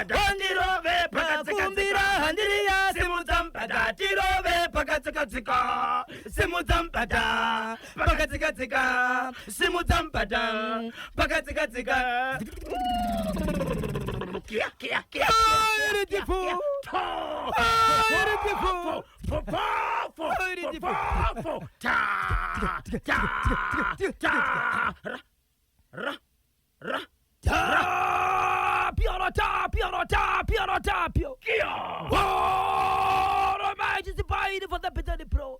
Pandirove pakatsika handiriya simutampada tirove pakatsika simutampada pakatsika simutampada pakatsika kia Pio. Oh, Romain is the boy for the better the pro.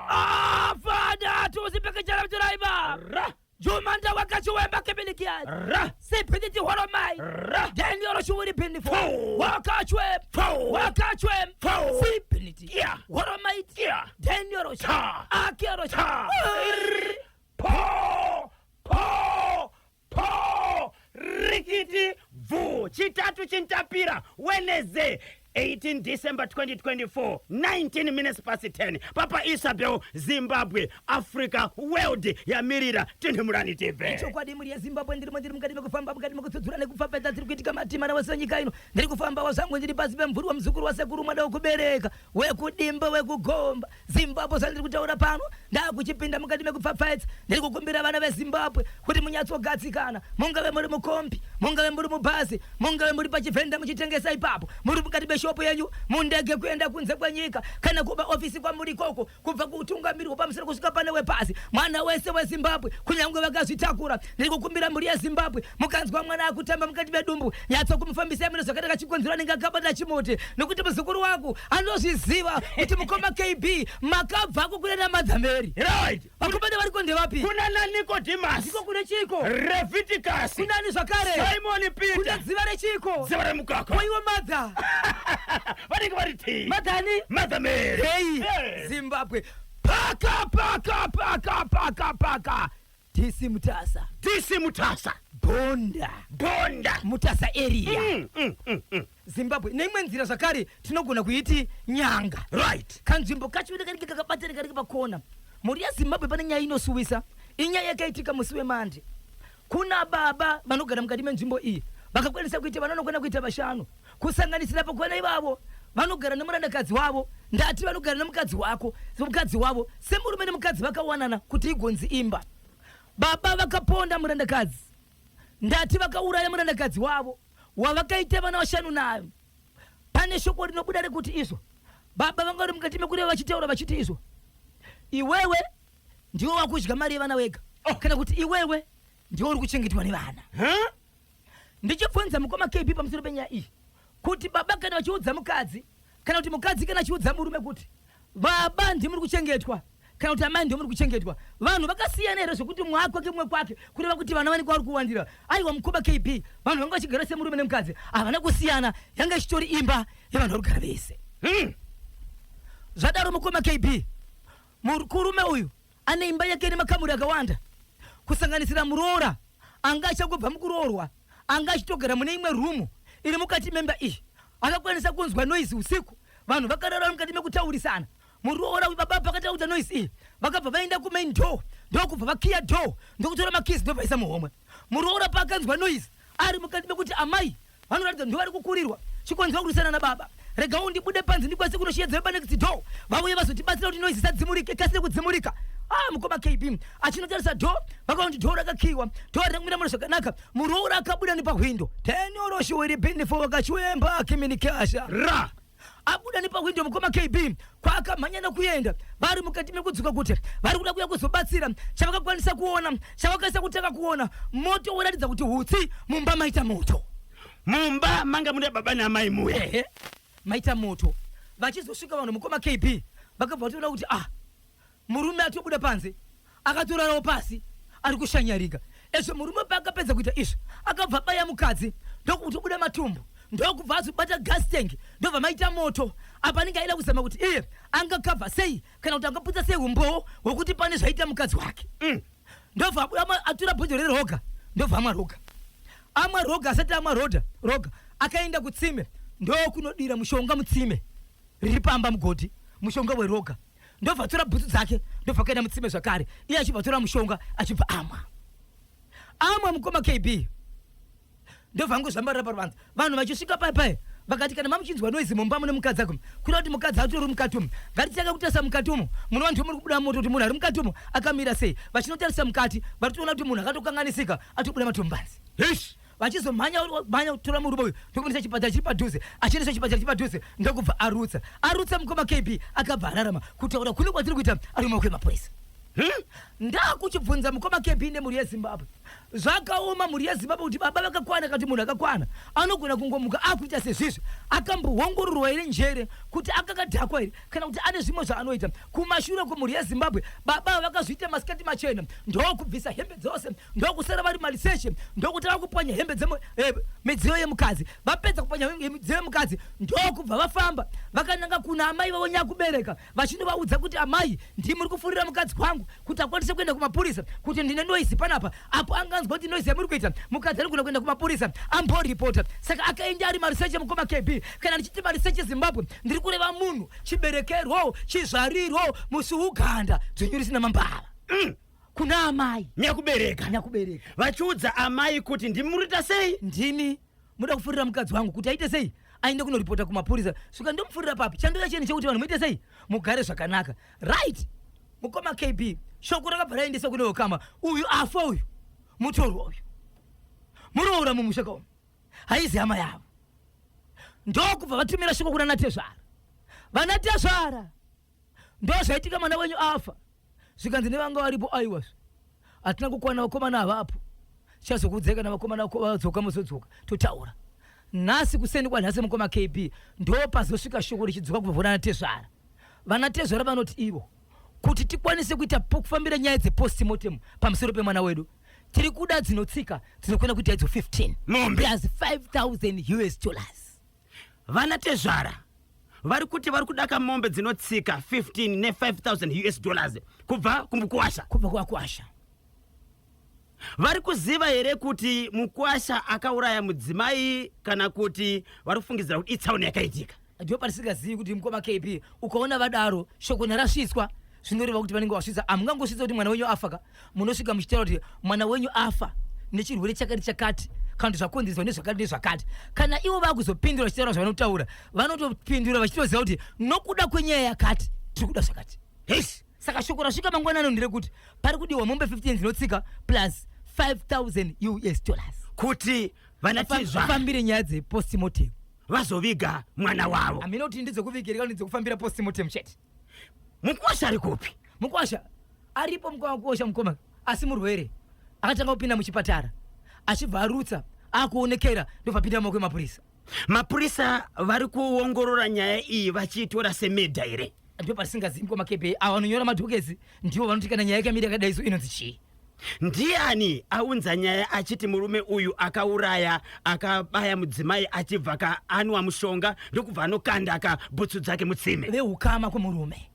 Ah, Father, to the package driver. Jumanda wakachuwemba kemilikiaji. Sipiditi waromai. Daniel shuwiri pindi fo. Wakachwem. Sipiditi. Waromai. Daniel shuwiri. Akiaro shuwiri. Po. Rikiti vu. Chitatu chintapira. Wednesday. 18 December 2024, 19 minutes past 10. Papa Isabel, Zimbabwe, Africa, world ya mirira tinimurani TV. Icho kwa dimuri ya Zimbabwe ndiri mukati kufamba mukati mukutsudzura nekufamba tiri kuitika matima na wasanyika ino. Ndiri kufamba wasangu ndiri pasi pemvuri wa mzukuru wa sekuru mwada wokubereka. Wekudimba wekugomba. Zimbabwe sandiri kutaura pano. Ndakuchipinda mukati mekufafaitsa. Ndiri kukumbira vana veZimbabwe kuti munyatsogadzikana. Mungave muri mukombi, mungave muri mubhazi, mungave muri pachivhenda muchitengesa ipapo. Muri mukati shopo yanyu mundege kuenda kunze kwa nyika kana kuba ofisi kwa muri koko kubva kutungamirwa pamusoro kusvika pane wepasi mwana wese weZimbabwe kunyangwe vakazvitakura ndikukumbira muri yeZimbabwe mukanzwa mwana akutamba mukati medumbu nyatso kumufambisa mino zvakataka chikonzera ningakabata chimuti nokuti muzukuru wako anozviziva kuti mukoma KB makabva kukurena madzameri Right. vakobada vari konde vapi Kuna na Nicodemus. Chiko kune chiko. Leviticus. Kunani zvakare. Simon Peter. Kuna ziva rechiko. Ziva remukaka. Koiwa madza. Vanenge variti. Madhani. Mother Mary. Hey. Zimbabwe. Paka. Disi Mutasa. Bonda. Mutasa area. Zimbabwe. Neimwe nzira zvakare tinogona kuiti nyanga. Right. Kanzvimbo kacho kakabatana kari pakona. Muri yeZimbabwe pane nyaya inosuwisa. Inyaya yakaitika musi weMande. Kuna baba vanogara mukati menzvimbo iyi. Vakakwanisa kuita vanogona kuita vashanu. Kusanganisira pakona ivavo vanogara nemurandakadzi wavo. Ndati vanogara nemukadzi wako. Mukadzi wavo semurume nemukadzi vakawanana kuti igonzi imba. Baba vakaponda murandakadzi. Ndati vakauraya murandakadzi wavo. Wavakaita vana vashanu nayo. Pane shoko rinobuda rekuti izvo. Baba vangari mukati mekure vachitaura vachiti izvo. Iwewe ndiwo wakudya mari yevana wega. Kana kuti iwewe ndiwo uri kuchengetwa nevana. Ndichibvunza mukoma KB pamusoro penyaya iyi kuti baba kana vachiudza mukadzi kana kuti mukadzi kana achiudza murume kuti baba ndimuri kuchengetwa kana kuti amai ndimuri kuchengetwa vanhu vakasiyana here zvokuti mwako kimwe kwake kureva kuti vana vanenge vari kuwandira aiwa mukoma KB vanhu vanga vachigara semurume nemukadzi havana kusiyana yanga ichitori imba yevanhu vari kugara vese. Zvadaro mukoma KB murume uyu ane imba yake nemakamuri akawanda kusanganisira muroora anga achangobva mukuroorwa anga achitogara mune imwe rumu iri mukati memba iyi akakwanisa kunzwa noise usiku vanhu vakarara mukati mekutaurisana muroora baba pakataura noise iyi vakabva vaenda kumain door ndokubva vakiya door ndokutora makisi ndobvaisa muhomwe muroora pakanzwa noise ari mukati mekuti amai vanoratidza ndo vari kukurirwa chikonzwa kurisana nababa rega undibude panze ndikwanise kunoshedza vebanekiti door vauye vazotibatsira kuti noise isadzimurike ikasire kudzimurika. Mukoma KB achinotarisa door vakaona door rakakiwa door rinamira munhu zvakanaka muroora akabuda nepahwindo tenyoroshiwiri bindifo vakachwemba kiminikasha abuda nepahwindo mukoma KB kwakamhanya nekuenda vari mukati mekudzuka kuti vari kuda kuya kuzobatsira chavakakwanisa kuona chavakwanisa kutanga kuona moto uratidza kuti hutsi mumba maita moto. Mumba manga mune baba namai muya maita moto vachizosvika vanhu mukoma KB vakabva vatoona kuti murume atobuda panze akatorarawo pasi ari kushanyarika ezvo murume paakapedza kuita izvo akabva baya mukadzi ndokuti buda matumbu ndokubva azobata gas tank ndobva maita moto apa anenge aida kuzama kuti iye angakabva sei kana kuti angaputsa sei umbowo hwekuti pane zvaita mukadzi wake. Ndobva atora bhodho reroga ndobva amwa roga asati amwa roga akaenda kutsime ndokunodira mushonga mutsime riri pamba mugodhi mushonga weroga ndobva atora bhutsu dzake ndobva kaenda mutsime zvakare iye achibva atora mushonga achibva amwa mukoma KB ndovhangu zvambara paruvanza vanhu vachisvika paipai vakati kana mamuchinzwa noizi mumba mune mukadzi ako kuda kuti mukadzi atori mukati umu ngatichaka kutasa mukati umu munoona kuti muri kubuda moto kuti munhu ari mukati umu akamira sei vachinotarisa mukati vari kutoona kuti munhu akatokanganisika atobuda matombanzi vachizomhanya kutora murume uyu ndokuendesa chipatara chiri padhuze achiendesa chipatara chiri padhuze ndokubva arutsa mukoma KB akabva ararama kutaura kune kwatiri kuita ari mumaoko emapurisa ndakuchibvunza mukoma KB nemhuri yeZimbabwe zvakaoma mhuri yeZimbabwe kuti baba vakakwana kati munhu akakwana anogona kungomuka akuita sezvizvi akamboongororwa iri njere kuti akakadhakwa iri kana kuti ane zvimwe zvaanoita kumashure kwemhuri yeZimbabwe baba vakazviita masikati machena ndokubvisa hembe dzose ndokusara vari maliseche ndokutanga kupwanya hembe midziyo yemukadzi vapedza kupwanya midziyo yemukadzi ndokubva vafamba vakananga kuna amai vavo nyakubereka vachinovaudza kuti amai ndimi muri kufurira mukadzi wangu kuti akwanise kuenda kumapurisa kuti ndine noizi panapa apo anganzwa kuti noizi yamuri kuita mukadzi ari kuenda kumapurisa amboripota saka akaenda ari mariseche mukoma KB kana ndichiti mariseche Zimbabwe ndiri kureva munhu chiberekerwo chizvarirwo musi uganda dzvenyuri sina mambava kuna amai nyakubereka vachiudza amai kuti ndimurita sei ndimi muda kufurira mukadzi wangu kuti aite sei aende kunoripota kumapurisa svika ndomufurira papi chandoya cheni chekuti vanhu muite sei mugare zvakanaka right mukoma KB shoko rakabva raendesa kune Ukama uyu afa uyu mutorwa uyu muroora mumushaka umu haizi hama yavo ndokubva vatumira shoko kuna Natezvara vanatezvara ndozvaitika mwana wenyu afa zvikanzi nevanga varipo aiwazvo hatina kukwana vakomana avapo chazokudzeka navakomana vadzoka muzodzoka totaura nhasi kuseni kwanhasi mukoma KB ndopazosvika shoko richidzoka kubva kuna Natezvara vanatezvara vanoti ivo kuti tikwanise kuita kufambira nyaya dzepostmortem pamusoro pemwana wedu tiri kuda dzinotsika dzinokwenda kuita idzo 15 plus $5,000 vanatezvara vari kuti vari kudaka mombe dzinotsika 15 $5,000 kubva kumakuwasha vari kuziva here kuti mukuwasha akauraya mudzimai kana kuti vari kufungidzira kuti itsaona yakaitika ndio parisingazivi kuti mukoma KB ukaona vadaro shoko narasvitswa zvinoreva kuti vanenge vasvitsa amungangosvitsa kuti mwana wenyu afa ka munosvika muchitaura kuti mwana wenyu afa nechirwere chakati kana kuti zvakonzerwa nezvakati kana ivo vakuzopindura vachitaura zvavanotaura vanotopindura vachitoziva kuti nokuda kwenyaya yakati tiri kuda zvakati saka shoko rasvika mangwanani nderekuti pari kudiwa mombe 15 dzinotsika plus $5,000 kuti vanafambire nyaya dzepostmortem vazoviga mwana wavo amina kuti ndidzokuvigirika ndidzokufambira postmortem chete mukuwasha ari kupi mukuwasha aripo mukuwasha mukoma asi murwere akatanga kupinda muchipatara achibva arutsa akuonekera ndobva pinda mumaoko emapurisa mapurisa vari kuongorora nyaya iyi vachiitora semedha here ndio parisingazivi mukoma KB ava vanonyora madhokezi ndivo vanoti kana nyaya yakamira yakadai so inonzi chii ndiani aunza nyaya achiti murume uyu akauraya akabaya mudzimai achibva anwa mushonga ndokubva anokanda akabhutsu dzake mutsime veukama kwemurume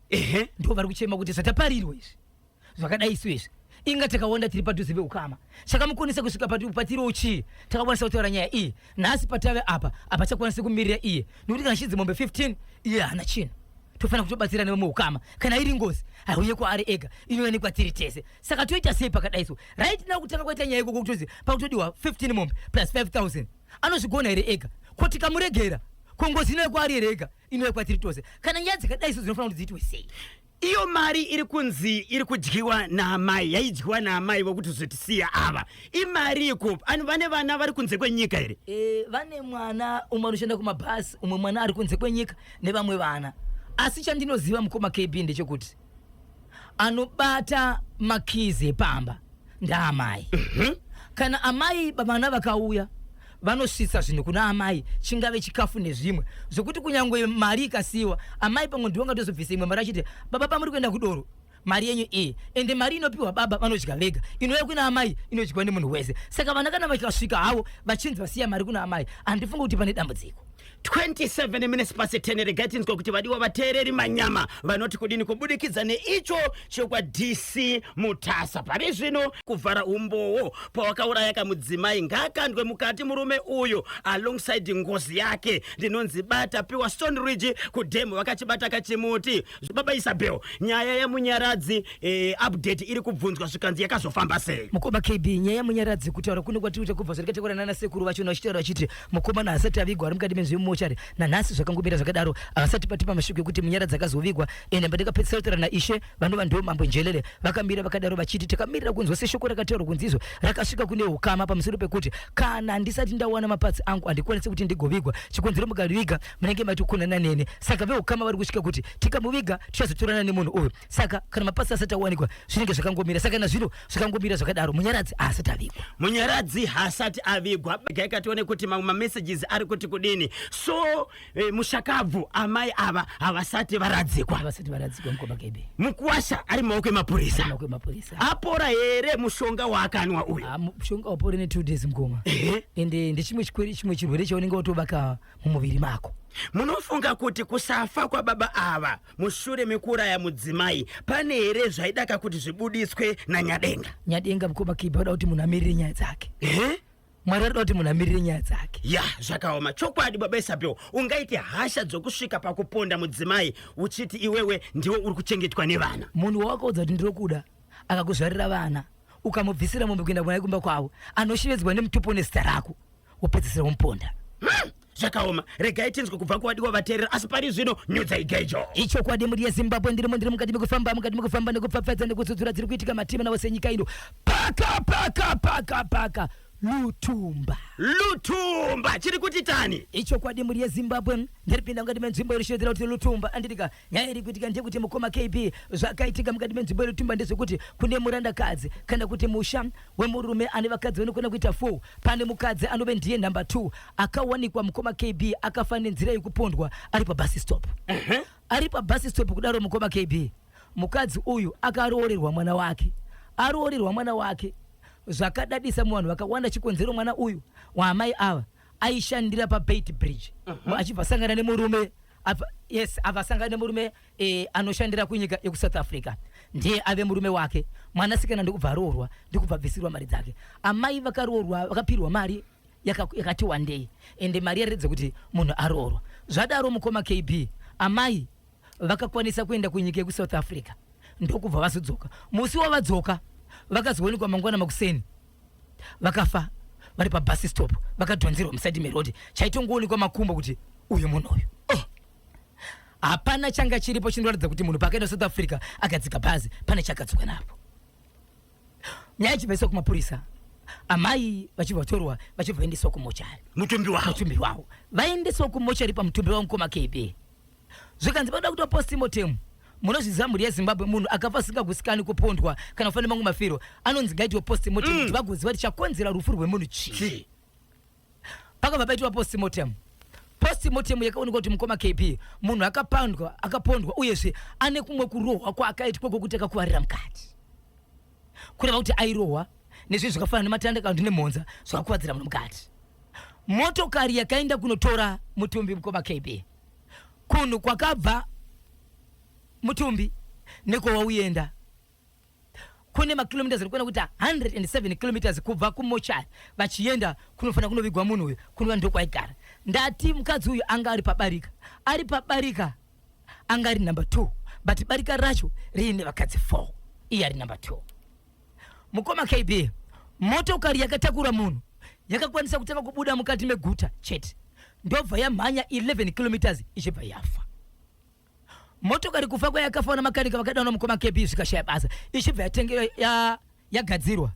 ndo vari kuchema kuti zvataparirwa izvi zvakadai so izvi inga takaona tiri padhuze veukama chakamukonesa kusvika patiriwo chii takakwanisa kutaura nyaya iyi nhasi patave apa chakwanisa kumirira iye nekuti kana chidzi mombe 15 iye hana chino tofanira kutobatsira newe muukama kana iri ngozi hauye kwaari ega inoonekwa tiri tese saka toita sei pakadai so right now kutanga kwaita nyaya ikoko kutozi pakutodiwa 15 mombe plus 5,000 anozvigona here ega kuti kamuregera kongozi inoye kwaari here ega inoye kwatiri tose kana nyaya dzakadai so dzinofanira kuti dziitwe sei iyo mari iri kunzi iri kudyiwa naamai yaidyiwa naamai vokuti zotisiya ava imari ikupi ani vane vana vari kunze kwenyika here vane mwana umwe anoshanda kumabhasi umwe mwana ari kunze kwenyika nevamwe vana asi chandinoziva mukoma KB ndechekuti anobata makizi epamba ndaamai kana amai vana vakauya vanosvitsa zvinhu kuna amai chingave chikafu nezvimwe zvokuti kunyangwe mari ikasiyiwa amai pamwe ndiwo ngatozobvisa imwe mari achiti baba pamuri kuenda kudoro mari yenyu iyi ende mari inopiwa baba vanodya vega inouya kuna amai inodyiwa nemunhu wese saka vana kana vakasvika havo vachinzi vasiya mari kuna amai handifunga kuti pane dambudziko 27 minutes pasi 10 regai tinzwa kuti vadiwa vateereri manyama vanoti kudini kubudikidza neicho chekwa DC Mutasa pari zvino kuvhara umbowo pawakauraya kamudzimai ngaakandwe mukati murume uyu alongside ngozi yake ndinonzi bata piwa Stone Ridge kudhemu vakachibata kachimuti baba Isabel nyaya yemunyara munyaradzi update iri kubvunzwa zvikanzi yakazofamba sei. mukoma KB nyaya munyaradzi kutaura kuno kwatiri kubva zvirikatekura nana sekuru vachona vachitaura vachiti mukoma asati avigwa ari mukati mezvemumochari nanhasi zvakangomira zvakadaro avasati patipa mashoko ekuti munyaradzi akazovigwa ende pandikapedzisira na ishe vanova ndo mambo njelele vakamira vakadaro vachiti takamirira kunzwa seshoko rakataurwa kunzi izvo rakasvika kune ukama pamusoro pekuti kana ndisati ndawana mapatsi angu andikwanisi kuti ndigovigwa chikonzero mukaviga munenge matikunana nene saka veukama vari kusvika kuti tikamuviga tichazotorana nemunhu uyu saka kana mapatsi asati awanikwa zvinenge zvakangomira saka nazvino zvakangomira zvakadaro munyaradzi asati avigwa munyaradzi hasati avigwa gaikatione kuti mamwe messages ari kuti kudini so mushakabvu amai ava havasati varadzikwa mukoma KB mukuwasha ari maoko emapurisa apora here mushonga waakanwa uyu mushonga wapora ne 2 days mukoma ende ndechimwe chirwere chaunenge watobaka mumuviri mako munofunga kuti kusafa kwababa ava mushure mekuuraya mudzimai pane here zvaidaka kuti zvibudiswe nanyadenga mukoma KB vada kuti munhu amirire nyaya dzake mwari arida kuti munhu amirire nyaya dzake ya zvakaoma chokwadi baba Isabel ungaiti hasha dzokusvika pakuponda mudzimai uchiti iwewe ndiwe uri kuchengetwa nevana munhu wawakaudza kuti ndiri kuda akakuzvarira vana ukamubvisira mombe kuenda kunaye kumba kwavo anoshevedzwa nemutupo nezita rako wopedzisira umuponda zvakaoma regai tinzwe kubva kuvadiwa vateerera asi pari zvino nyudza igaijo ichokwadi muri yezimbabwe ndiri mukati mekufamba nekupfapfadza nekudzodzora dziri kuitika matima navo senyika ino paka lutumba chiri kuti tani ichokwadi muri yezimbabwe ndiripinda mukati menzvimbo irishedzera kuti lutumba anditika nyaya iri kuitika ndekuti mukoma KB zvakaitika mukati menzvimbo yelutumba ndezvekuti kune murandakadzi kana kuti musha wemurume ane vakadzi vanokona kuita 4 pane mukadzi anove ndiye number 2 akawanikwa mukoma KB akafa nenzira yekupondwa ari pabus stop ari pabus stop kudaro mukoma KB mukadzi uyu akaroorerwa mwana wake zvakadadisa muvanhu vakawanda chikonzero mwana uyu waamai ava aishandira paBait Bridge achibva sangana nemurume avasangana nemurume anoshandira kunyika yekusouth Africa ndiye ave murume wake mwanasikana ndikubva aroorwa ndikubva bvisirwa mari dzake amai vakaroorwa vakapirwa mari yakati wandei ende mari yaredza kuti munhu aroorwa zvadaro mukoma KB amai vakakwanisa kuenda kunyika yekusouth Africa ndokubva vazodzoka musi wavadzoka vakazowanikwa mangwana makuseni vakafa vari pabus stop vakadhonzerwa musaidi merodi chaitongoonekwa makumbo kuti uyu munhu uyu hapana changa chiripo chinoratidza kuti munhu pakaenda South Africa akadzika bhazi pane chakadzoka napo nyaya ichibvaiswa kumapurisa amai vachibva torwa vachibva vaendeswa kumochari mutumbi wavo vaendeswa kumochari pamutumbi wavo mukoma KB zvikanzi vada kuita postmortem munozviziva mhuri yezimbabwe munhu akafa asingagusikani kupondwa kana kufanira mangu mafiro anonzi ngaitiwe postmortem kuti vagoziva kuti chakonzera rufu rwemunhu chii pakabva paitwa postmortem yakaonekwa kuti mukoma KB munhu akapondwa uyezve ane kumwe kurohwa kwaakaitwa kwokuti akakuvarira mukati kureva kuti airohwa nezvinhu zvakafanana nematandakaundi nemhonza zvakakuvadzira munhu mukati motokari yakaenda kunotora mutumbi mukoma KB kunhu kwakabva mutumbi nekwawauenda kune makilometers zvirikuona kuti 107 kilometers kubva kumochari vachienda kunofanira kunovigwa munhu uyu kunova ndokwaigara ndati mukadzi uyu anga ari pabarika anga ari number 2 but barika racho riine vakadzi 4 iye ari number 2 mukoma KB motokari yakatakura munhu yakakwanisa kutanga kubuda mukati meguta chete ndobva yamhanya 11 kilometers ichibva yafa motokari kufa kwayakafa namakanika vakadanwa mukoma KB zvikashaya basa ichibva yatengerwa yagadzirwa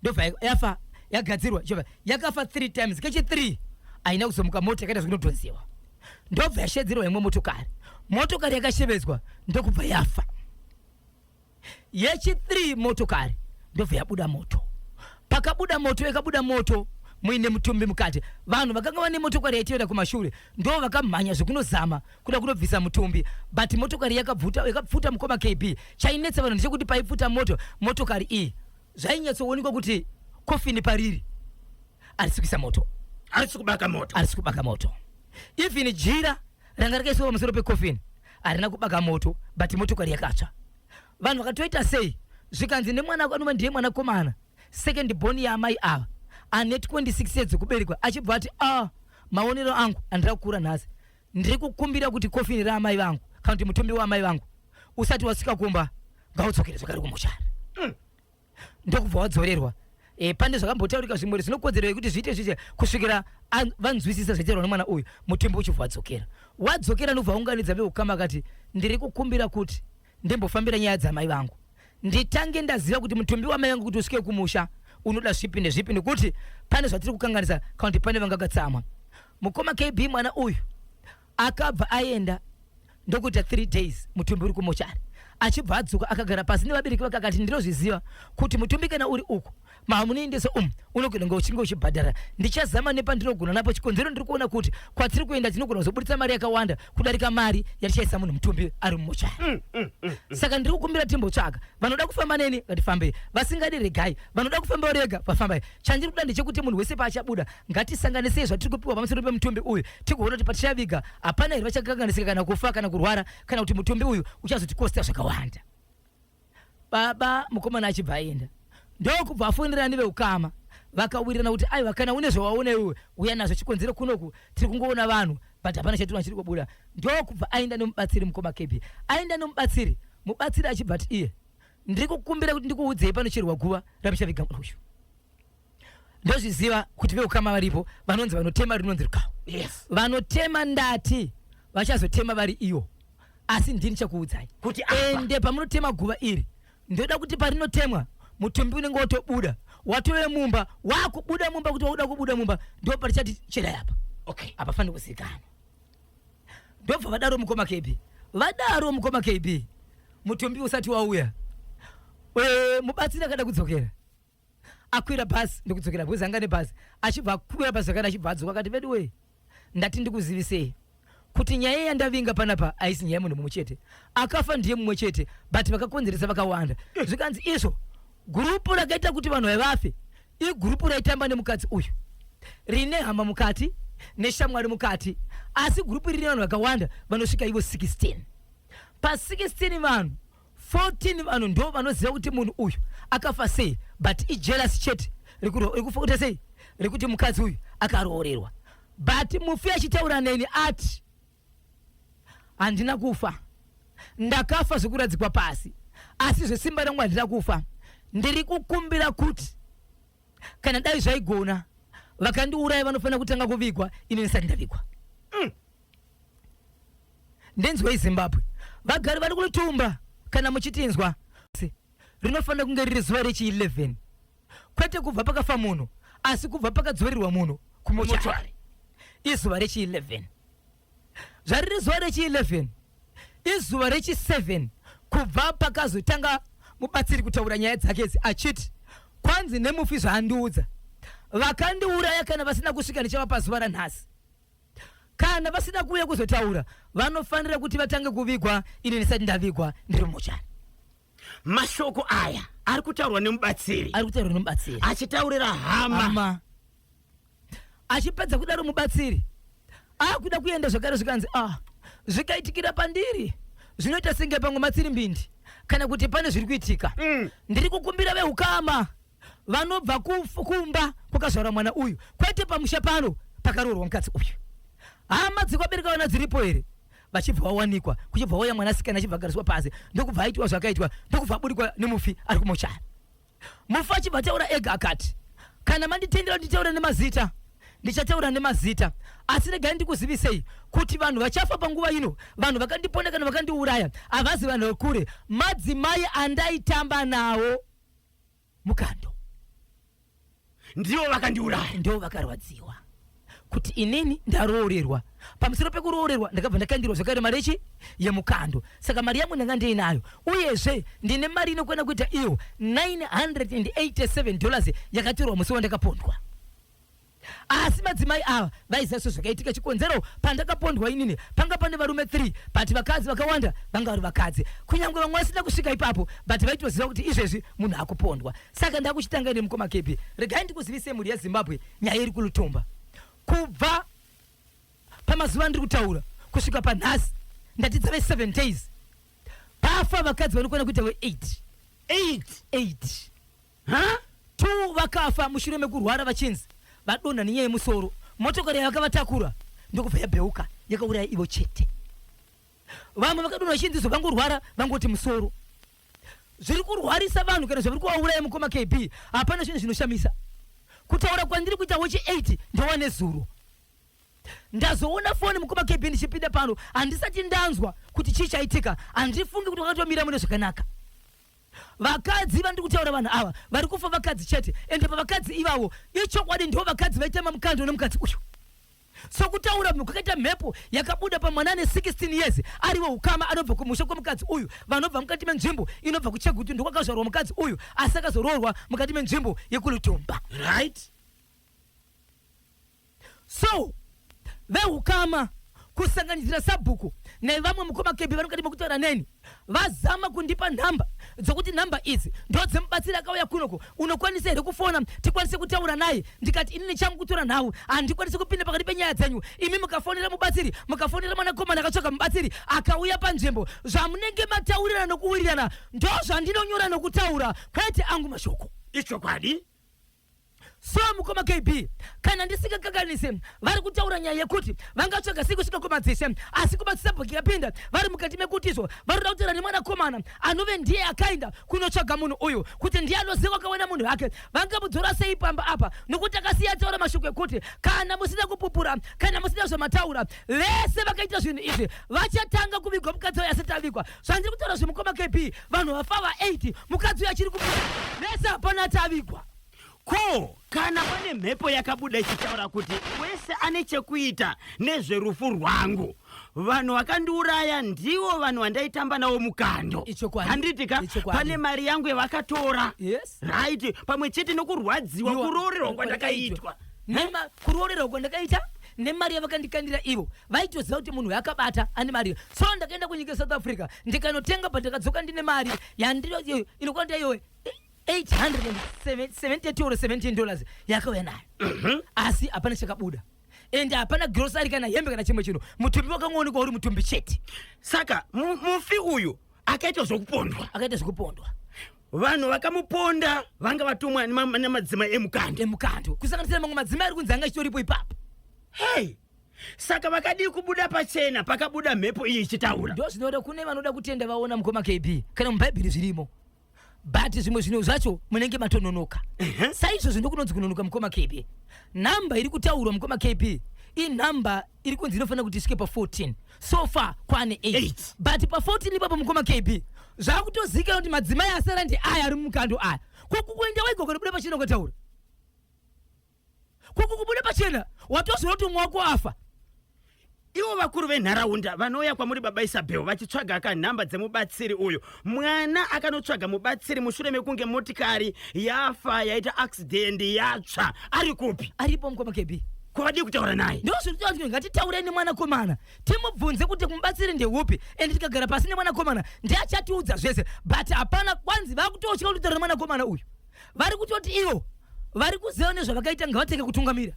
ndobva yafa yagadzirwa ichibva yakafa 3 times kechi 3 aina kuzomuka mota yakaita zvinodhonziwa ndobva yashedzerwa imwe motokari yakashevedzwa ndokubva yafa yechi 3 motokari ndobva yabuda moto yakabuda moto muine mutumbi mukati vanhu vakanga vane motokari yaitoenda kumashure ndo vakamhanya zvekunozama kuda kunobvisa mutumbi but motokari yakapfuta mukoma KB chainetsa vanhu ndechekuti paipfuta motokari iyi zvainyatsoonekwa kuti kofini pariri arisi kuisa moto arisi kubaka moto even jira ranga rakaiswa pamusoro pekofini harina kubaka moto but motokari yakatsva vanhu vakatoita sei zvikanzi nemwana anova ndiye mwanakomana second born yaamai ava ane 26 years kuberekwa achibva ati maonero angu andira kukura nhasi ndiri kukumbira kuti kofini raamai vangu kana kuti mutumbi waamai vangu usati wasvika kumba ngaudzokere zvakare kumushara ndokubva wadzorerwa pane zvakambotaurika zvimwe zvinokodzerwa kuti zviite zviche kusvikira vanzwisisa zvaitaurwa nemwana uyu mutumbi uchibva wadzokera nobva unganidza veukama akati ndiri kukumbira kuti ndimbofambira nyaya dzamai vangu nditange ndaziva kuti mutumbi wamai vangu kuti usvike kumusha unoda zvipi nezvipi nekuti pane zvatiri kukanganisa kana kuti pane vangakatsamwa. Mukoma KB mwana uyu akabva aenda ndokuita 3 days mutumbi uri kumochari achibva adzoka akagara pasi nevabereki vake akati ndinozviziva kuti mutumbi kana uri uku mamunoendesa unogona ngauchinge uchibhadhara ndichazama nepandinogona napo chikonzero ndiri kuona kuti kwatiri kuenda tinogona kuzobudisa mari yakawanda kudarika mari yatichaisa munhu mutumbi ari mumochari. Saka ndiri kukumbira timbotsvaga vanoda kufamba neni ngatifambei vasingadi regai vanoda kufamba rega vafambai chandiri kuda ndechekuti munhu wese paachabuda ngatisanganisei zvatiri kupiwa pamusoro pemutumbi uyu tigoona kuti patichaviga hapana here vachakanganisika kana kufa kana kurwara kana kuti mutumbi uyu uchazotikosta zvakawanda. Baba mukomana achibva aenda ndokubva afonera veukama vakawirirana kuti aiwa kana une zvawaona iwe uya nazvo chikonzero kunoku tiri kungoona vanhu but hapana chatiri chiri kubuda. Ndokubva aenda nemubatsiri mukoma KB aenda nemubatsiri mubatsiri achibva ati iye ndiri kukumbira kuti ndikuudzei panocherwa guva ramuchaviga munhu uyu. Ndozviziva kuti veukama varipo vanonzi vanotema rinonzi rukau. Yes. Vanotema ndati vachazotema vari iyo asi ndini chakuudzai kuti ende pamunotema guva iri ndoda kuti parinotemwa mutumbi unenge wotobuda watove mumba wakubuda mumba kuti wauda kubuda mumba ndo parichati cherai apa. Okay. Apa fanira kuzikanwa. Ndobva vadaro mukoma KB vadaro mukoma KB mutumbi usati wauya mubatsiri akada kudzokera akwira bhazi ndikudzokera bhuzi anga nebhazi achibva akwira bhazi akada achibva adzoka akati vedu we ndati ndikuzivisei kuti nyaya yandavinga panapa aisi nyaya munhu mumwe chete akafa ndiye mumwe chete but vakakonzeresa vakawanda zvikanzi izvo gurupu rakaita kuti vanhu vafe igurupu raitamba nemukadzi uyu rine hama mukati neshamwari mukati asi gurupu rine vanhu vakawanda vanosvika ivo 16 pa16 vanhu 14 vanhu ndo vanoziva kuti munhu uyu akafa sei but ijealous chete rikufa kuti sei rekuti mukadzi uyu akaroorerwa but mufi achitaura neni ati handina kufa ndakafa zvekuradzikwa pasi asi zvesimba rangu handina kufa ndiri kukumbira kuti kana dai zvaigona vakandiuraya vanofanira kutanga kuvigwa ini ndisati ndavigwa. Ndenzwei Zimbabwe vagari vari kulitumba kana muchitinzwa rinofanira kunge riri zuva rechi11 kwete kubva pakafa munhu asi kubva pakadzovererwa munhu kumochari izuva rechi11 zvariri zuva rechi11 izuva rechi7 kubva pakazotanga mubatsiri kutaura nyaya dzake idzi achiti kwanzi nemufi zvaandiudza vakandiuraya kana vasina kusvika ndichavapa zuva ranhasi kana vasina kuuya kuzotaura vanofanira kuti vatange kuvigwa ini ndisati ndavigwa ndiri mumochari. Mashoko aya ari kutaurwa nemubatsiri achitaurira hama achipedza kudaro mubatsiri akuda kuenda zvakare zvikanzi zvikaitikira pandiri zvinoita senge pamwe matsiri mbindi kana kuti pane zviri kuitika. Ndiri kukumbira veukama vanobva kumba kwakazvarwa mwana uyu kwete pamusha pano pakaroorwa mukadzi uyu hama dzikwabereka vana dziripo here vachibva vawanikwa kuchibva wauya mwanasikana achibva agariswa pasi ndokubva aitwa zvakaitwa ndokubva aburikwa nemufi ari kumochari. Mufi achibva ataura ega akati kana manditendera nditaura nemazita ndichataura nemazita asi regai ndikuzivisei kuti vanhu vachafa panguva ino vanhu vakandiponda kana vakandiuraya havazi vanhu vekure madzimai andaitamba nawo mukando ndivo vakandiuraya ndo vakarwadziwa kuti inini ndaroorerwa pamusoro pekuroorerwa ndakabva ndakandirwa zvakare mari yechi yemukando saka mari yangu ndanga ndinayo uyezve ndine mari inokwana kuita iyo $987 yakatorwa musi wandakapondwa asi madzimai ava vaiziva zvakaitika chikonzero pandakapondwa inini panga pane varume 3 but vakadzi vakawanda vanga vari vakadzi kunyange vamwe vasina kusvika ipapo but vaitoziva kuti izvezvi munhu akupondwa saka ndakuchitanga ine mukoma KB regai ndikuzivisei mhuri yeZimbabwe nyaya iri kulutumba kubva pamazuva ndiri kutaura kusvika panhasi ndatidza ve7 days pafa vakadzi vanokwana kuita ve8 2 vakafa mushure mekurwara vachinzi vadonha nenyaya yemusoro motokari yakavatakura ndokubva yabheuka yakauraya ivo chete vamwe vakadonha vachinzi vangorwara vangoti musoro zviri kurwarisa vanhu kana zviri kuvauraya mukoma KB hapana chinhu zvinoshamisa. Kutaura kwandiri kuita wechi 8 ndowane zuro. Ndazoona foni mukoma KB ndichipinda pano handisati ndanzwa kuti chii chaitika, handifungi kuti wakatomira mune zvakanaka. Vakadzi vandiri kutaura vanhu ava vari kufa vakadzi chete, ende pavakadzi ivavo ichokwadi ndo vakadzi vaitema mukando nemukadzi uyu. So kutaura kwakaita mhepo yakabuda pamwana ane 16 years ariwo ukama anobva kumusha kwemukadzi uyu, vanobva mukati menzvimbo inobva kuChegutu ndokwakazvarwa mukadzi uyu asi akazoroorwa mukati menzvimbo yekuLutomba, right? So veukama kusanganisira Sabhuku nevamwe mukoma KB vari mukati mekutaura neni vazama kundipa nhamba dzokuti nhamba idzi ndo dzemubatsiri akauya kunoko, unokwanisa here kufona tikwanise kutaura naye. Ndikati inini changu kutora nhau handikwanisi kupinda pakati penyaya dzenyu. Imi mukafonera mubatsiri, mukafonera mwanakomana akatsvaka mubatsiri akauya panzvimbo, zvamunenge mataurirana nokuwirirana ndo zvandinonyora nokutaura, kwaite angu mashoko. Ichokwadi. So mukoma KB kana ndisingakanganise vari kutaura nyaya yekuti vangatsvaga siku kusvika kumadzishe, asi kumaSabhuku yapinda vari mukati mekutizo vari kuda kutaura nemwanakomana anove ndiye akaenda kunotsvaga munhu uyu kuti ndiye anoziva akawana munhu wake. Vangamudzora sei pamba apa nokuti akasiya taura mashoko ekuti kana musina kupupura kana musina zvamataura vese vakaita zvinhu izvi vachatanga kuvigwa mukadzi uyu asati avigwa. Zvandiri kutaura zvemukoma KB vanhu vafa va8 mukadzi uyu achiri kupura vese hapana atavigwa. Ko kana pane mhepo yakabuda ichitaura kuti wese ane chekuita nezverufu rwangu, vanhu vakandiuraya ndivo vanhu vandaitamba navo mukando. Handitika pane mari yangu yavakatora. Yes. Right, pamwe chete nokurwadziwa kuroorerwa kwandakaitwa. Kuroorerwa kwandakaita nemari yavakandikandira ivo vaitoziva kuti munhu yakabata ane mari. So ndakaenda kunyika South Africa ndikanotenga pandakadzoka ndine mari yandiro inokwanda iyowe $872 or $17 yakauya nayo. Asi hapana chakabuda ende hapana grocery kana hembe kana chimwe chino. Mutumbi wakangoonekwa uri mutumbi chete. Saka mufi uyu akaita zvokupondwa. Vanhu vakamuponda vanga vatumwa nemadzimai emukando kusanganisira mamwe madzimai ari kunzi anga chitoripo ipapo. Hey, saka vakadi kubuda pachena pakabuda mhepo iyi ichitaura. Ndo zvinoda kune vanoda kutenda vaona mukoma KB kana mubhaibheri zvirimo, but zvimwe zvinhu zvacho munenge matononoka. Saizvozvo ndokunonzi kunonoka mukoma KB. Namba iri kutaurwa mukoma KB inhamba iri kunzi inofanira kuti isvike pa14, so far kwane 8, but pa14 ipapo mukoma KB zvakutozika kuti madzimai asara ndi aya ari mukando aya. Kukuenda waigoka nobuda pachena ukataura, kukubuda pachena watozora kuti umwe wako afa. Ivo vakuru venharaunda vanouya kwamuri baba Isabel vachitsvaga akanhamba dzemubatsiri uyu. Mwana akanotsvaga mubatsiri mushure mekunge motikari yafa yaita accident yatsva. Ari kupi? Aripo mukoma KB. Kwavadi kutaura naye. Ndo zvinotaura kuti ngatitaurei nemwanakomana timubvunze kuti mubatsiri ndeupi, ende tikagara pasi nemwanakomana ndiachatiudza zvese, but hapana kwanzi vakutotya kutaura nemwanakomana uyu. Vari kutoti ivo vari kuziva nezvavakaita ngavatenge kutungamira,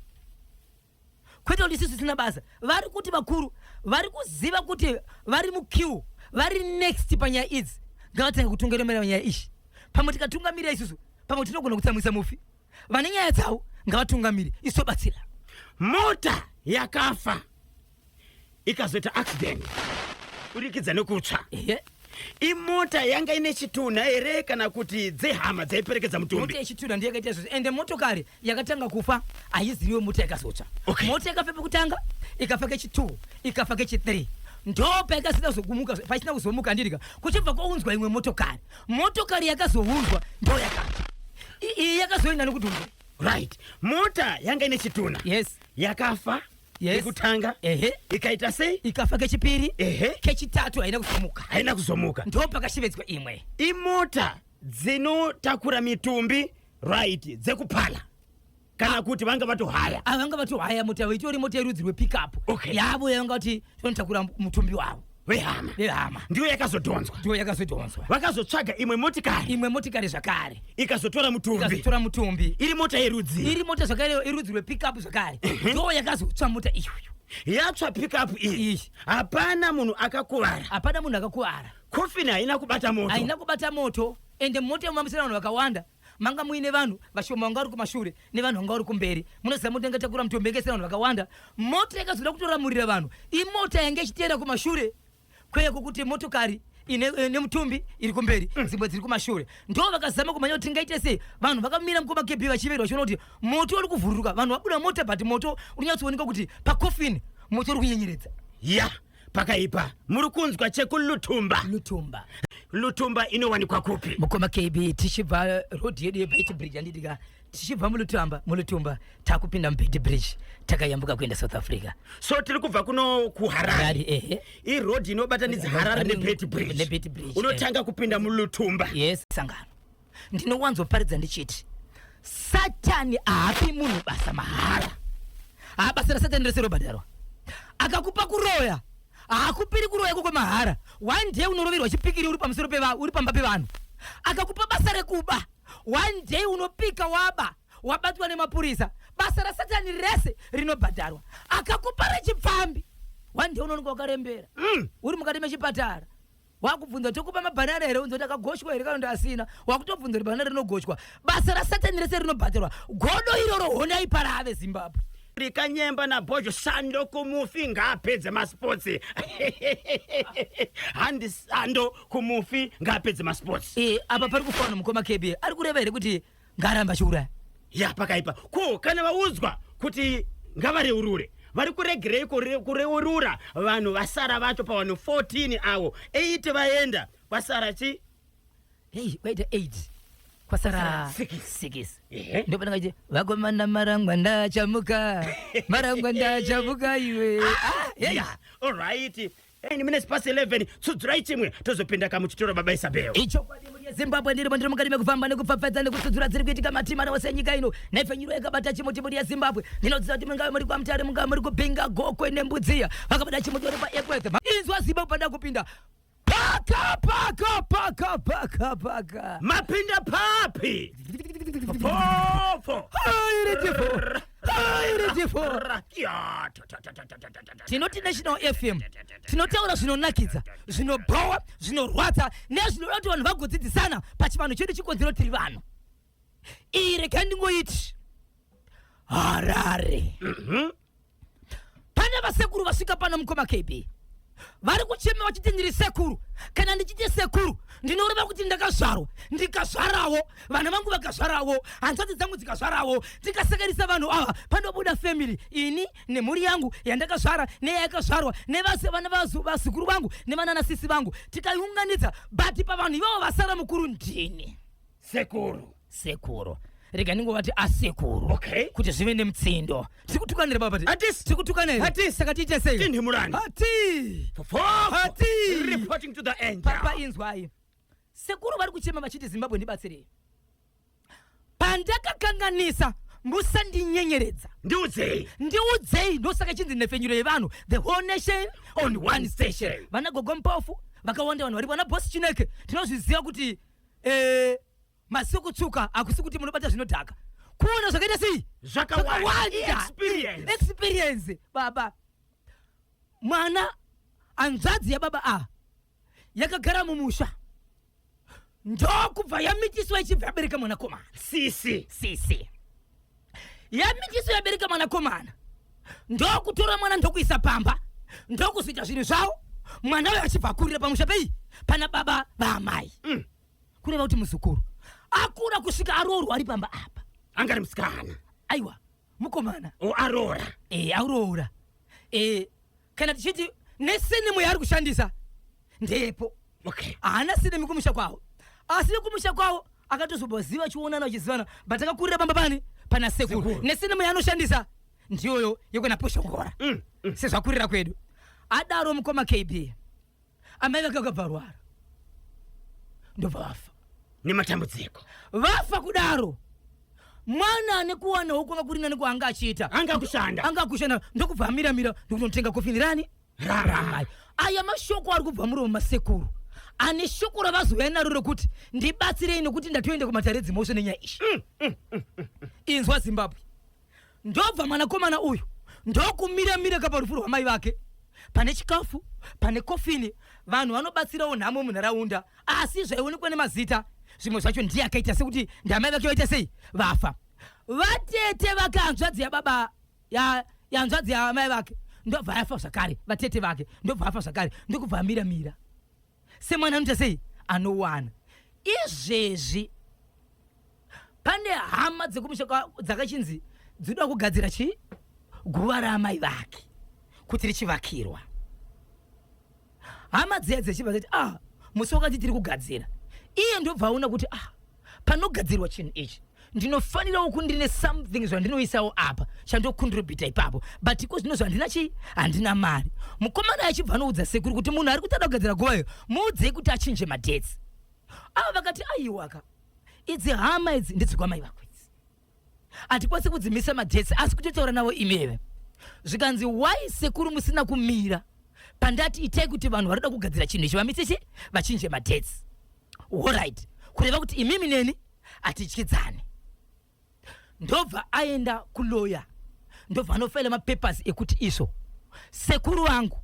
kwete kuti isusu sina basa. Vari kuti vakuru vari kuziva kuti vari mukiu, vari next panyaya idzi, ngavatenge kutungamira nyaya izvi. Pamwe tikatungamira isusu pamwe tinogona kutsamwisa mufi. Vane nyaya dzavo ngavatungamire, isu tobatsira. Mota yakafa ikazoita accident kurikidza nekutsva. Imota yanga ine chitunha here kana kuti dzehama dzaiperekedza mutumbi? Mota yechitunha ndiyo yakaita izvozvo, ende motokari yakatanga kufa haiziviwe mota yakazotsva. Mota yakafa pekutanga, ikafa kechi2, ikafa kechi3, ndo paikasina kuzogumuka, pasina kuzomuka ndirika kuchibva kwaunzwa imwe motokari. Motokari yakazounzwa ndo yakafa. Iyi yakazoenda nokudhunga. Right, mota yanga ine chitunha. Yes. Yakafa. Yes. Ikutanga. Ikaita sei? Ikafa kechipiri. Kechitatu haina kuzomuka. Ndo pakashivedzwa imwe. Imota dzinotakura mitumbi, right, dzekupala. Kana kuti vanga vatohaya. Vanga vatohaya mota itori mota yerudzi rwepickup. Yavo yanga kuti tonotakura mutumbi wavo. Vehama. Ndiyo yakazodhonzwa. Vakazotsvaga imwe motikari zvakare. Ikazotora mutumbi. Iri mota yerudzi. Iri mota zvakare yerudzi rwepickup zvakare. Ndo yakazotsva mota iyoyo. Yatsva pickup iyi. Hapana munhu akakuvara. Kofini haina kubata moto. Ende mota yomamisira vanhu vakawanda. Manga muine vanhu vashoma vanga vari kumashure nevanhu vanga vari kumberi. Munoziva mota ingatakura mutumbi ingaisira vanhu vakawanda. Mota yakazoda kutoramurira vanhu. Imota yanga ichiteera kumashure kweye kuti motokari ine mutumbi iri kumberi zimwe ziri kumashure ndo vakazama kumanya kuti ngaite sei vanhu vakamira mukoma kebi vachiverwa chiona kuti moto uri kuvhuruka vanhu vabuda mota but moto unyatsooneka kuti pakofini moto uri kunyenyeredza ya pakaipa muri kunzwa chekulutumba lutumba inowanikwa kupi mukoma kebi tichibva rodhi yedu yebait bridge andidika tichibva mulutumba takupinda mubait bridge takayambuka kuenda South Africa so tiri kubva kuno kuharare irodhi inobatanidza harare nebait bridge unotanga kupinda mulutumba yes sangano ndinowanzoparidza ndichiti satani haapi munhu basa mahara basa rasatani rese robhadharwa akakupa kuroya haakupiri kuroya kwekwe mahara one day unoroverwa chipikiri uri pamusoro uri pamba pevanhu akakupa basa rekuba one day unopika wabatwa nemapurisa basa rasatani rese rinobhadharwa akakupa rechipfambi one day unooneka wakarembera uri mukati mechipatara wakubvunza tokupa mabhanana here unzoti akagoshwa here kana kuti asina wakutobvunza kuti bhanana rinogoshwa basa rasatani rese rinobhadharwa godo iroro honai parave Zimbabwe rikanyemba nabhozho sando kumufi ngaapedze maspotsi handi sando kumufi ngaapedze maspotsi apa pari kufanwa mukoma kebi ari kureva here kuti ngaaramba chiuraya ya pakaipa ko kana vaudzwa kuti ngavareurure vari kuregerei kureurura vanhu vasara vacho pavanhu 14 avo 8 vaenda kwasara chi waita 8 kwasara 6 ndo pananga chi vakomana marangwa ndachamuka iwe alright 9 minutes past 11 tsudzurai chimwe tozopinda kamuchitoro baba Isabel ichokwadi muri yeZimbabwe ndiri mandiri mukati mekufamba nekupfapfadza nekutsudzura dziri kuitika matimana wose enyika ino naifenyuro yakabata chimuti muri yeZimbabwe ndinoziva kuti mungave muri kwamutare mungave muri kubhinga gokwe nembudziya vakabata chimuti uri paekwethe inzwa Zimbabwe panda kupinda paka mapinda papi tinoti National FM tinotaura zvinonakidza zvinobhowa zvinorwadza nezvinoda kuti vanhu vagodzidzisana pachivanhu chedu chikonzero tiri vanhu regai ndingoiti Harare pane vasekuru vasvika pano mukoma KB vari kuchema vachiti ndiri sekuru kana ndichiti sekuru ndinoreva kuti ndakazvarwa ndikazvarawo vana vangu vakazvarawo hanzvadzi dzangu dzikazvarawo tikasekerisa vanhu ava panobuda family ini nemhuri yangu yandakazvara neyakazvarwa nevase vana vazukuru vangu nevananasisi vangu tikaiunganidza but pavanhu ivavo vasara mukuru ndini sekuru rega ndingovati asekuru kuti zvive nemutsindo tiri kutukanira baba tiri kutukanira saka tiite sei reporting to the end papa inzwai sekuru vari kuchema vachiti Zimbabwe ndibatsirei pandakakanganisa musandinyenyeredza ndiudzei ndosaka chinzi nhefenyuro yevanhu the whole nation on one station vana gogo mpofu vakawanda vanhu vari vana bosi Chineke tinozviziva kuti masikutsuka hakusi kuti munobata zvinodhaka kuona zvakaita sei zvakawanda experience baba mwana hanzvadzi yababa yakagara mumusha ndokubva yamitiswa ichibva yabereka mwanakomana sisi yamitiswa yabereka mwanakomana ndokutora mwana ndokuisa pamba ndokuzoita zvinhu zvavo mwana uyo achibva akurira pamusha pei pana baba vaamai kureva kuti muzukuru akura kusvika aroorwa ari pamba apa angari musikana aiwa mukomana aroora aroora kana tichiti nesinemu yaari kushandisa ndepo haana sinemu kumusha kwavo asi kumusha kwavo akatozoboziva chionana uchizivana but akakurira pamba pani pana sekuru nesinemu yaanoshandisa ndiyoyo yekuena poshongora sezvakurira kwedu adaro mukoma KB amai vake vakabva ndobva vafa nematambudziko vafa kudaro mwana ane kuwana huko kuri nani kwanga achiita anga kushanda ndokubva miramira ndokunotenga kofinirani raramai aya mashoko ari kubva muri masekuru ane shoko ravazoya naro rokuti ndibatsirei nokuti ndatoenda kumataredzi mosho nenyaya ishi inzwa Zimbabwe ndobva mwanakomana uyu ndokumiramira kaparufuro rwamai vake pane chikafu pane kofini vanhu vanobatsirawo nhamo munharaunda asi zvaionekwa nemazita zvimwe zvacho ndiye akaita sekuti ndamai vake vaita sei vafa vatete vake hanzvadzi yababa yanzvadzi yamai vake ndobva yafa zvakare vatete vake ndobva yafa zvakare ndokubva miramira semwana anoita anowana. Izvezvi pane hama dzekumusha dzakachinzi dzinoda kugadzira guva ramai vake kuti richivakirwa. Hama dziya dzechibva kuti musi wakati tiri kugadzira, iye ndobva aona kuti panogadzirwa chinhu ichi ndinofanirawo kundine something zvandinoisawo apa chandocontributa ipapo, but iko zvino handina mari. Mukomana achibva anoudza sekuru kuti munhu ari kutada kugadzira guvayo muudzei kuti achinje madetsi. Ava vakati aiwaka, idzi hama idzi ndedzekwamai vako idzi, hatikwanisi kudzimisa madetsi asi kutotaura navo imeve. Zvikanzi why sekuru musina kumira pandati itai kuti vanhu varida kugadzira chinhu ichi vamise vachinje madetsi. Alright, kureva kuti imimi neni hatityidzane. Ndobva aenda kuloya, ndobva anofaila mapapers ekuti iso sekuru wangu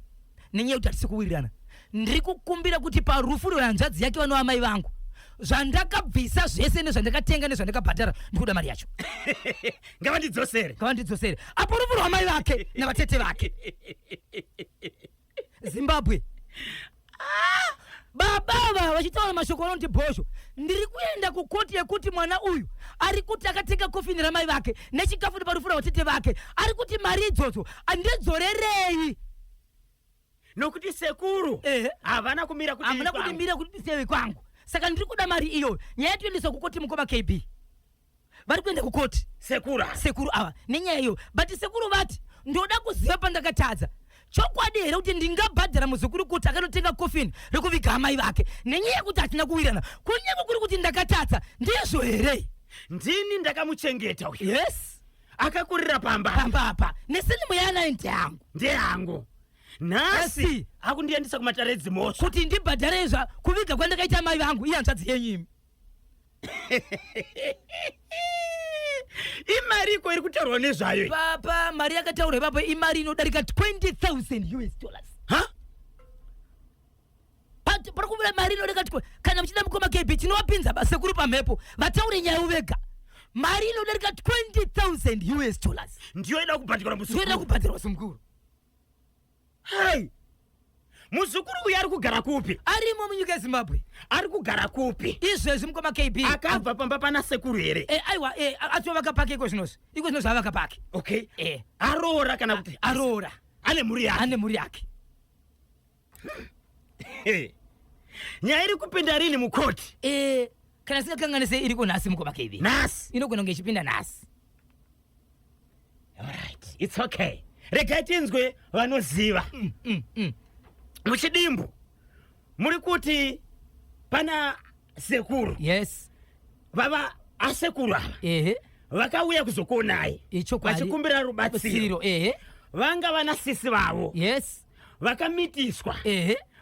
nenyaya yekuti hatisi kuwirirana, ndiri kukumbira kuti parufu rwehanzvadzi yake vanova mai vangu zvandakabvisa zvese nezvandakatenga nezvandakabhadhara ndikuda mari yacho. Ngavandidzosere apo rufu rwamai vake navatete vake. Zimbabwe baba vachitaura mashoko anoti Bhosvo, ndiri kuenda kukoti yekuti mwana uyu ari kuti akatenga kofini ramai vake nechikafu parufu rwavatete vake, ari kuti mari idzodzo andedzorerei nokuti sekuru havana kumira kuti sewe kwangu. Saka ndiri kuda mari iyo. Nyaya yatoendeswa kukoti mukoma KB, vari kuenda kukoti sekuru ava nenyaya iyo, but sekuru vati ndoda kuziva pandakatadza. Chokwadi here kuti ndingabhadhara muzukuru kuti akanotenga kofini rekuviga amai vake nenyaya yekuti hatina kuwirirana, kunyange kuri kuti ndakatadza ndizvo here? Ndini ndakamuchengeta uyu. Yes, akakurira pamba apa nesenimo yanayo ndeyangu. Nhasi akundiendesa kumataredzi moso kuti ndibhadharezva kuviga kwandakaita mai vangu iye hanzvadzi yenyimi. Imari iko iri kutaurwa nezvayo papa. Mari yakataurwa ipapo imari inodarika $20,000. Parikuvira mari inodarika kana muchida mukoma KB tinovapinza basekuru pamhepo vataure nyaya uvega. Mari inodarika $20,000 ndiyo ida kubhadharwa somukuru. Hai, muzukuru uyu ari kugara kupi? Arimo munyika yeZimbabwe. Ari kugara kupi? Izvezvi mukoma KB akabva pamba pana sekuru here? Aiwa, atovaka pake iko zvinozvi avaka pake. Okay. Aroora kana kuti aroora. Ane muri yake. Nyaya iri kupinda rini mukoti? Kana singakanganise iriko nhasi mukoma KB. Nhasi inogona kunge ichipinda nhasi. Alright, it's okay. Regai tinzwe vanoziva. Muchidimbu muri kuti pana sekuru. Yes. Baba asekuru ava vakauya kuzokuonai vachikumbira rubatsiro. Vanga vana sisi vavo. Yes. Vakamitiswa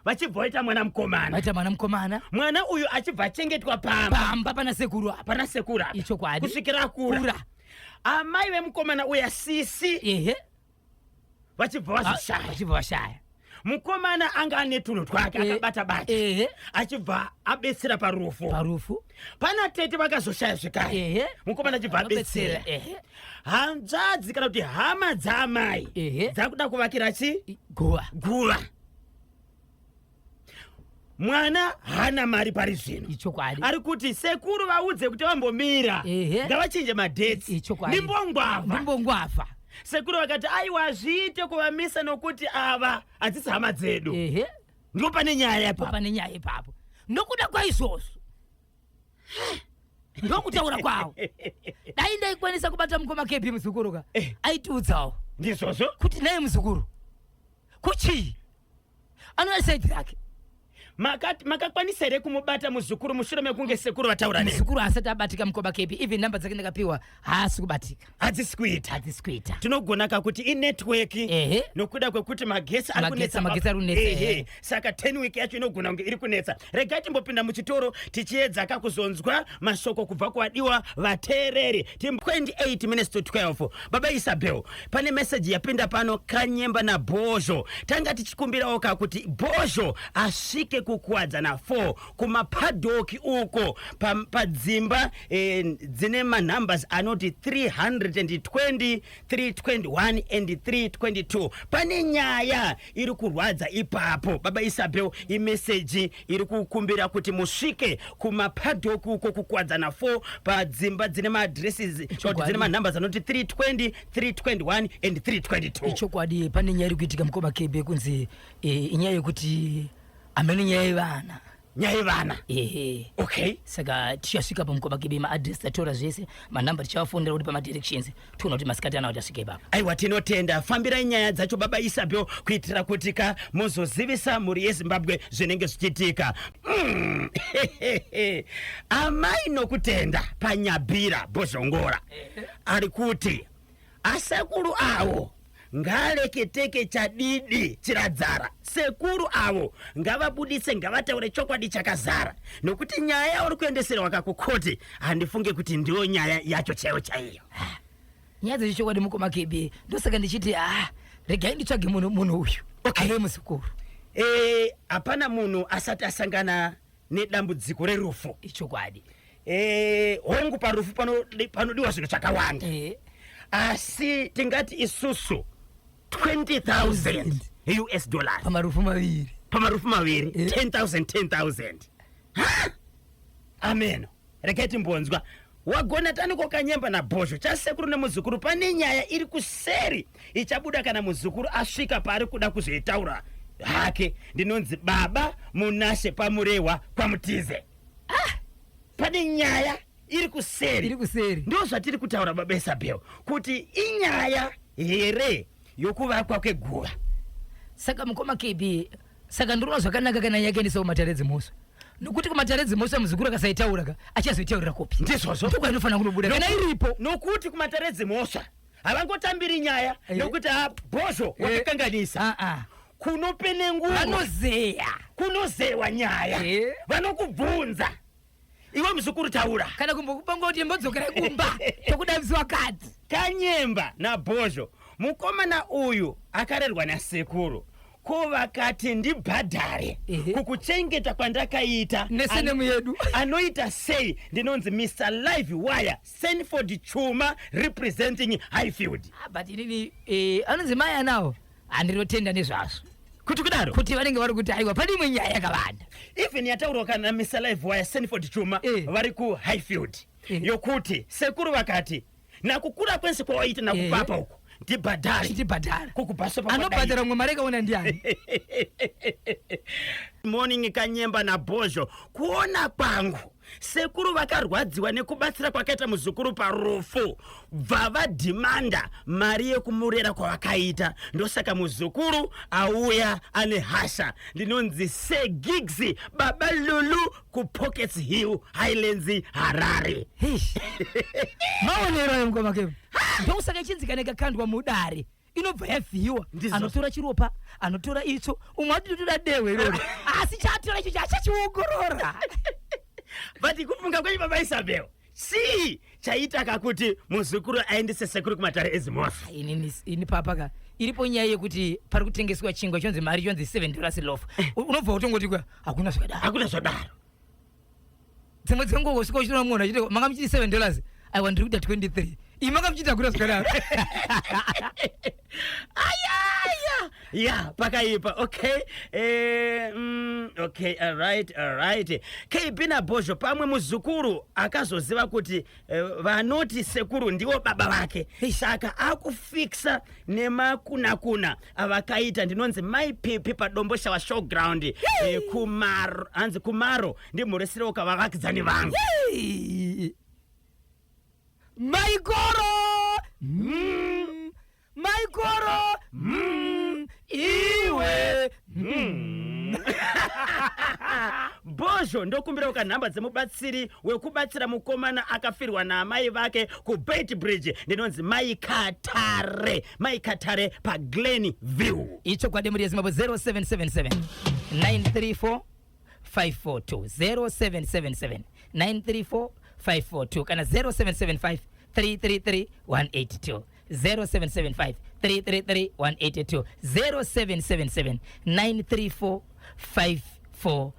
vachibva vaita mwana mukomana. Mwana uyu achibva achengetwa pamba pana sekuru apa ichokwadi kusvikira akura. Amai vemukomana uya sisi vachibva vashaya. Mukomana anga ane tunhu twake akabata achibva abetsera parufu. Pana tete vakazoshaya zvekare. Mukomana achibva abetsera. Hanzvadzi kana kuti hama dzaamai dzakuda kuvakira guva. Mwana hana mari pari zvino. Ari kuti sekuru vaudze kuti vambomira ngavachinje madetsi. Ndimbongwavha. Sekuru vakati aiwa zviite kuvamisa nokuti ava hadzisi hama dzedu. Ndipo pane nyaya ipapo. Nokuda kwaizvozvo ndokutaura kwawo. Dai ndaikwanisa kubata mukoma KB muzukuru aitiudzawo ndizvozvo kuti naye muzukuru kuchii anoasaidhi rake. Makakwanisa here kumubata muzukuru mushure mekunge sekuru vataura nemi? Muzukuru asati abatika mukoma KB, even namba dzake ndakapiwa haasi kubatika. Hadzisi kuita. Tinogona kuti inetwork nokuda kwekuti magesi ari kunetsa. Saka 10 week yacho inogona kunge iri kunetsa. Regai timbopinda muchitoro tichiedza kuzonzwa mashoko kubva kuvadiwa vateereri. 28 minutes to 12. Baba Isabel, pane message yapinda pano Kanyemba na Bhosvo. Tanga tichikumbirawo kuti Bhosvo asvike kukwadzana na 4 kumapadoki uko padzimba dzine manumbers anoti 320, 321 and 322. Pane nyaya iri kurwadza ipapo. Baba Isabel, imeseji iri kukumbira kuti musvike kumapadoki uko kukwadzana na 4 padzimba dzine maadresses dzine manumbers anoti 320, 321 and 322. Ichokwadi pane nyaya iri kuitika mukoma kebe kunzi inyaya yekuti amene nyaya yevana. Nyaya yevana? Okay. Saka tichasvika pamukoma kebe maadresi tatora zvese manamba tichawafondera kuti pamadirections tiona kuti masikati anawo tasvika ipapo. Aiwa, tinotenda. Fambirai nyaya dzacho Baba Isabel kuitira kuti muzozivisa mhuri yeZimbabwe zvinenge zvichiitika. Amai nokutenda panyabhira Bozongora ari kuti asekuru awo ngareketeke chadidi chiradzara. Sekuru avo ngavabudise, ngavataure chokwadi chakazara, nokuti nyaya yauri kuendeserwa kakukoti handifunge kuti ndiyo nyaya yacho chaiyo chaiyo. Nyaya dzechokwadi mukoma kebe ndosaka ndichiti regai nditsvage munhu uyu. Okay. Ave muzukuru. Hapana munhu asati asangana nedambudziko rerufu. Ichokwadi. Hongu parufu panodiwa zvinhu zvakawanda. Asi tingati isusu 20,000 US dollars pamarufu maviri 10,000. Ameno, reketi mbonzwa. Wagona taniko kanyemba na Bozho chasekuru nemuzukuru pane nyaya iri kuseri ichabuda kana muzukuru asvika pari kuda kuzoitaura hake. Ndinonzi baba munashe pamurewa kwamutize. Pane nyaya iri kuseri. Ndo zvatiri kutaura Baba Isabel kuti inyaya here yokuvakwa kweguva. Saka mukoma KB, saka ndinoona zvakanaka kana yake ndiso mataredzi muso. Nokuti kumataredzi muso muzukuru akasaitaura achazoitaurira kopi. Ndizvozvo. Ndiko inofanira kunobuda. Kana iripo. Nokuti kumataredzi muso havangotambiri nyaya nokuti Bozho wakakanganisa. Kunopenenguva kunozewa nyaya. Vanokubvunza. Iwe muzukuru taura. Kana kumbokupango kuti mbodzokera kumba tokudavisiwa kadzi. Kanyemba na Bozho mukomana uyu akarerwa nasekuru kuvakati ndibhadhare kukuchengeta kwandakaita nesenemu yedu anoita sei. Ndinonzi Mr. Live Wire Sanford Chuma representing Highfield. But inini anonzi maya nawo andirotenda nezvazvo kuti kudaro kuti vanenge vari kuti aiwa pane imwe nyaya yakawanda even yataurwa kana Mr. Live Wire Sanford Chuma vari ku Highfield yokuti sekuru vakati nakukura kwense kwawaita nakupapa uko ndibhadhare kukubhasa pa anobhadhara mwe mari kaona ndiani. Morning Kanyemba na Bozho, kuona kwangu sekuru vakarwadziwa nekubatsira kwakaita muzukuru parufu vavadhimanda mari yekumurera kwavakaita. Ndosaka muzukuru auya ane hasha. Ndinonzi Gigs Baba Lulu ku Pockets Hill Highlands Harare. Maonero ayo mukoma kebe ndosaka ichinzikana ikakandwa mudare inobva yavhiyiwa. Anotora chiropa, anotora itsvo, umwe atotora dehwe iroro asi chatora icho chachiongorora. But kufunga kwenye Baba Isabel si chaitaka kuti muzukuru aendese sekuru kumatare ezimosa. Ini papaka iripo nyaya yekuti pari kutengeswa chingwa chonzi mari chonzi $7 loaf. Unobva utongoti kwa hakuna zvodaro. Dzimwe dzenguva usvika uchitoona munhu achiti manga muchiti $7 aiwa ndiri kuita 23 imanga muchiti hakuna zvodaro. Yeah, pakaipa. Okay. Okay, all right. Keipina Bozho pamwe muzukuru akazoziva kuti vanoti sekuru ndiwo baba vake. Saka akufixa nemakuna avakaita. Ndinonzi maipipi padombosha wa showground kumaro ndi muresire ukavavakidzani vangu. Maigoro iwe Bozho ndokumbira ukanhamba dzemubatsiri wekubatsira mukomana akafirwa naamai vake ku Bait Bridge. Ndinonzi Mai Katare pa Glenview. Icho kwa demuri yeZimbabwe 0777 934 542 0777 934 542 kana 0775 333 182 0775 333 182 0777 934 2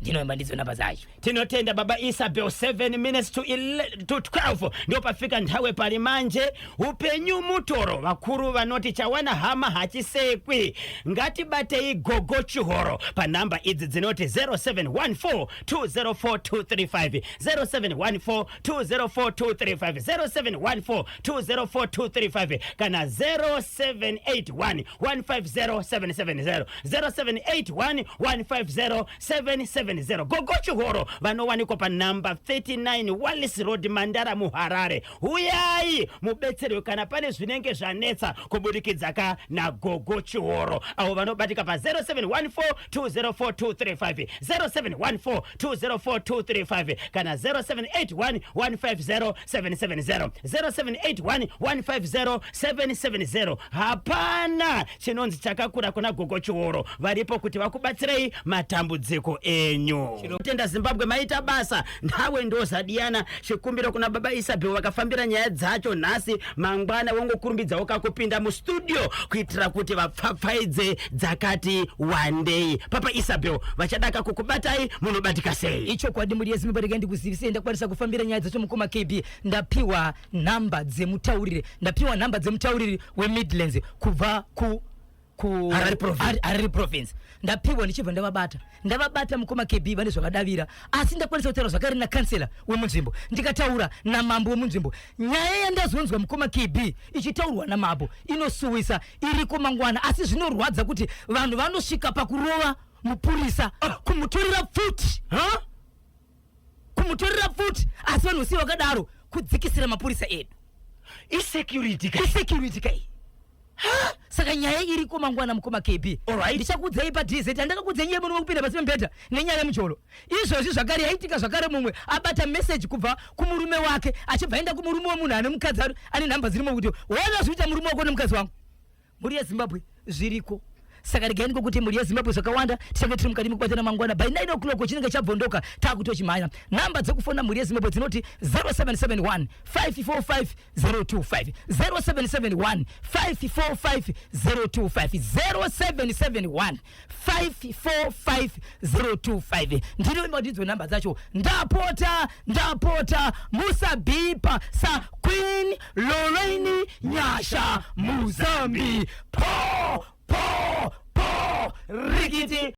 ndinoyamba ndizo namba zacho. tinotenda baba Isabel. 7 minutes to 12 ndio pafika nthawe pali manje upenyu mutoro vakuru vanoti chawana hama hachisekwi ngati batei gogo chihoro pa namba idzi dzinoti 0714204235 0714204235 0714204235 kana 0781150770 0781150770 gogo chihoro vanowanikwa pa namba 39 Wallace Road Mandara muharare. Uyai mubetserwe kana pane zvinenge zvanetsa kubudikidza ka na gogo chihoro avo vanobatika pa 0714204235 0714204235 kana 0781150770 0781150770 hapana chinonzi chakakura kuna gogo chihoro varipo kuti vakubatsirei matambudziko enyu. Tenda Zimbabwe maita basa ndawe ndozadiyana chikumbiro kuna baba Isabel vakafambira nyaya dzacho nhasi mangwana wongokurumbidza wakakupinda mu studio kuitira kuti vapfapfaidze dzakati one day. Papa Isabel vachadaka kukubatai munobatika sei? Icho kwadi muri yezimbabwe rega ndikuzivisei ndakwanisa kufambira nyaya dzacho mukoma KB ndapiwa namba dzemutauriri we Midlands kubva ku Harare province ndapiwa ndichibva ndavabata mukoma KB vane zvakadavira asi ndakwanisa kutaura zvakare na kansela wemunzvimbo ndikataura namambo wemunzvimbo. Nyaya yandazonzwa mukoma KB ichitaurwa namambo inosuwisa iriko mangwana asi zvinorwadza kuti vanhu vanosvika pakurova mupurisa kumutorera pfuti asi vanhu si vakadaro kudzikisira mapurisa edu Insecurity kai. Saka nyaya iriko mangwana mukoma KB. Ndichakudzai pa DZ andakakudza nyaya muno kupinda pasi pembeta nenyaya mucholo. Izvozvi zvakare yaitika zvakare mumwe abata message kubva kumurume wake achibva enda kumurume wemunhu ane mukadzi ane namba dzirimo kuti wona zvita murume wako nemukadzi wangu. Muri yeZimbabwe zviriko. Saka regai ndikokuti muri yeZimbabwe zvakawanda tichange tiri mukati mekubatana mangwana by 9 o'clock chinenge chabvondoka takutochimhanya. Namba dzekufona muri yeZimbabwe dzinoti 0771 545 025 0771 545 025 0771 545 025 ndiro ndidzo namba dzacho. Ndapota musabipa sa Queen Lorraine Nyasha Muzambi po rikiti